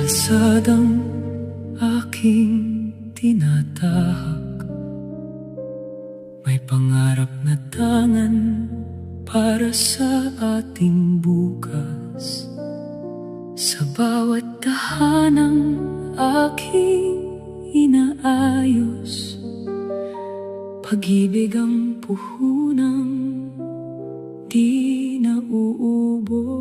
kalsadang aking tinatahak, may pangarap na tangan para sa ating bukas. Sa bawat tahanang aking inaayos, pag-ibig ang puhunang di nauubos.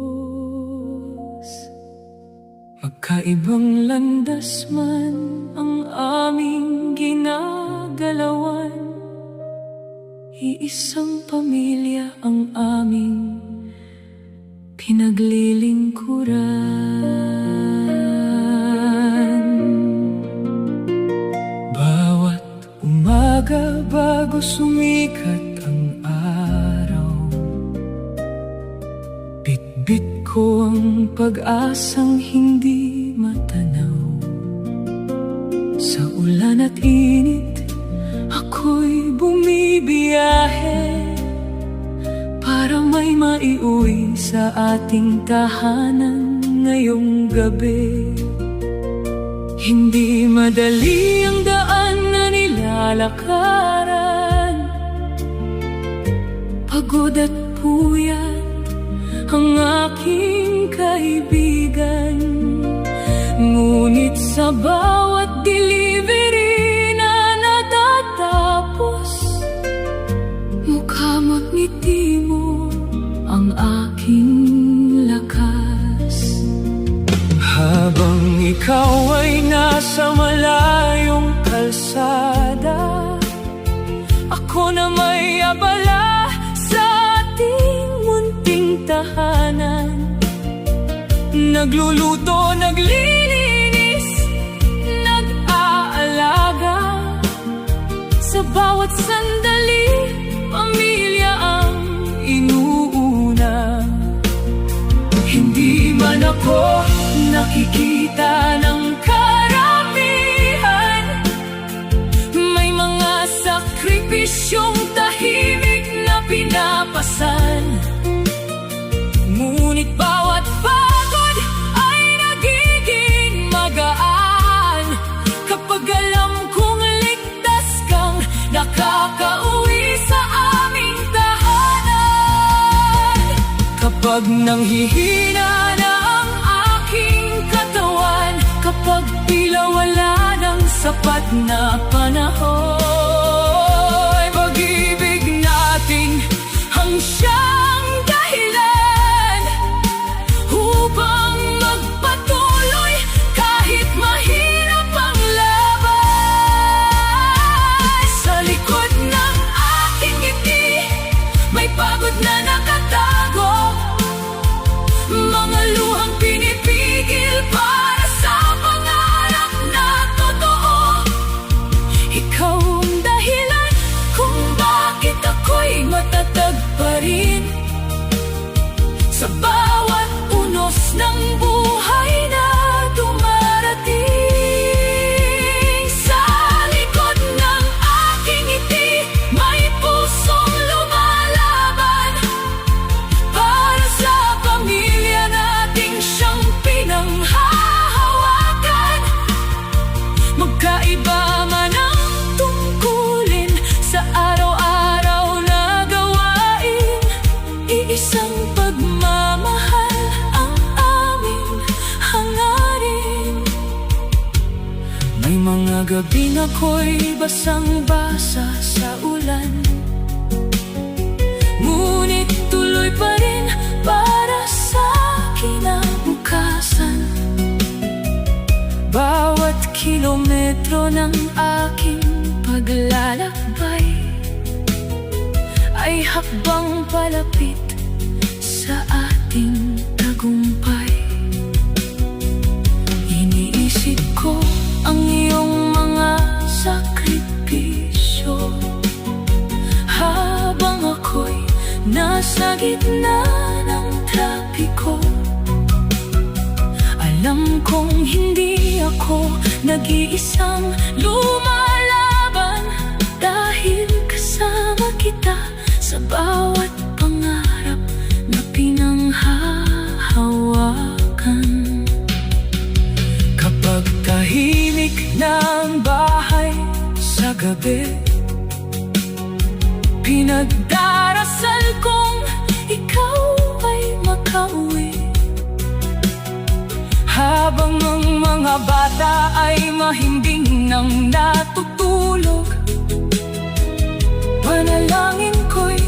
Magkaibang landas man ang aming ginagalawan, iisang pamilya ang aming pinaglilingkuran. Bawat umaga bago sumikat ang araw, bitbit ko ang pag-asang hindi matanaw. Sa ulan at init, ako'y bumibiyahe para may maiuwi sa ating tahanan ngayong gabi. Hindi madali ang daan na nilalakaran, pagod at puyat ang aking kaibigan. Ngunit sa bawat delivery na natatapos, mukha mo't ngiti mo ang aking lakas. Habang ikaw ay nasa malayong kalsada, ako na may abala sa ating munting tahanan. Nagluluto, naglilinis, nag-aalaga. Sa bawat sandali, pamilya ang inuuna. Hindi man ako nakikita ng karamihan, may mga sakripisyong tahimik na pinapasan. Ngunit bawat pagod ay nagiging magaan kapag alam kong ligtas kang nakakauwi sa aming tahanan. Kapag nanghihina na ang aking katawan, kapag tila wala ng sapat na panahon, pag-ibig natin ang siyang dahilan upang magpatuloy kahit mahirap ang laban. Sa likod ng aking ngiti, may pagod na nakatago, mga luhang pinipigil para sa pangarap na totoo. Ikaw ang dahilan kung bakit ako'y matatag pa rin sa bawat unos ng buhay na dumarating. Sa likod ng aking ngiti, may pusong lumalaban para sa pamilya nating siyang pinanghahawakan. Magkaiba man ang tungkulin sa araw-araw na gawain, iisang pagmamahal ang aming hangarin. May mga gabi na ako'y basang-basa sa ulan, ngunit tuloy pa rin para sa kinabukasan. Bawat kilometro ng aking paglalakbay ay hakbang palapit sa ating tagumpay. Iniisip ko ang iyong mga sakripisyo habang ako'y nasa gitna ng trapiko. Alam kong hindi ako nag-iisang lumalaban, dahil kasama kita sa bawat pangarap na pinanghahawakan. ng bahay sa gabi. Pinagdarasal kong ikaw ay makauwi, habang ang mga bata ay mahimbing nang natutulog. Panalangin ko'y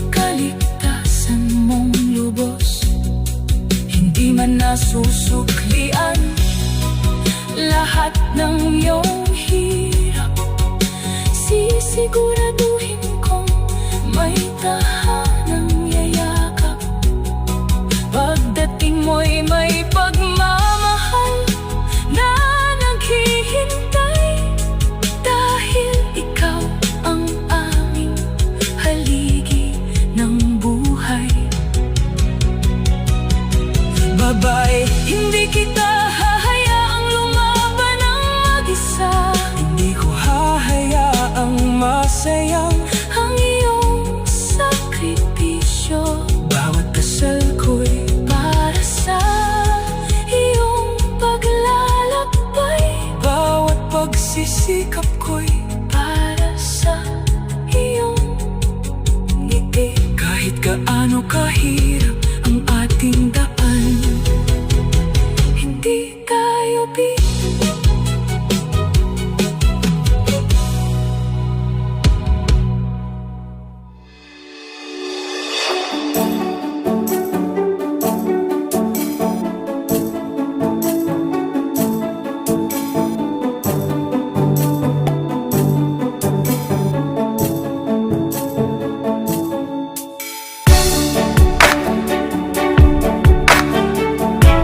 kaligtasan mong lubos, hindi man nasusuklian lahat ng iyong hirap. Sisiguraduhin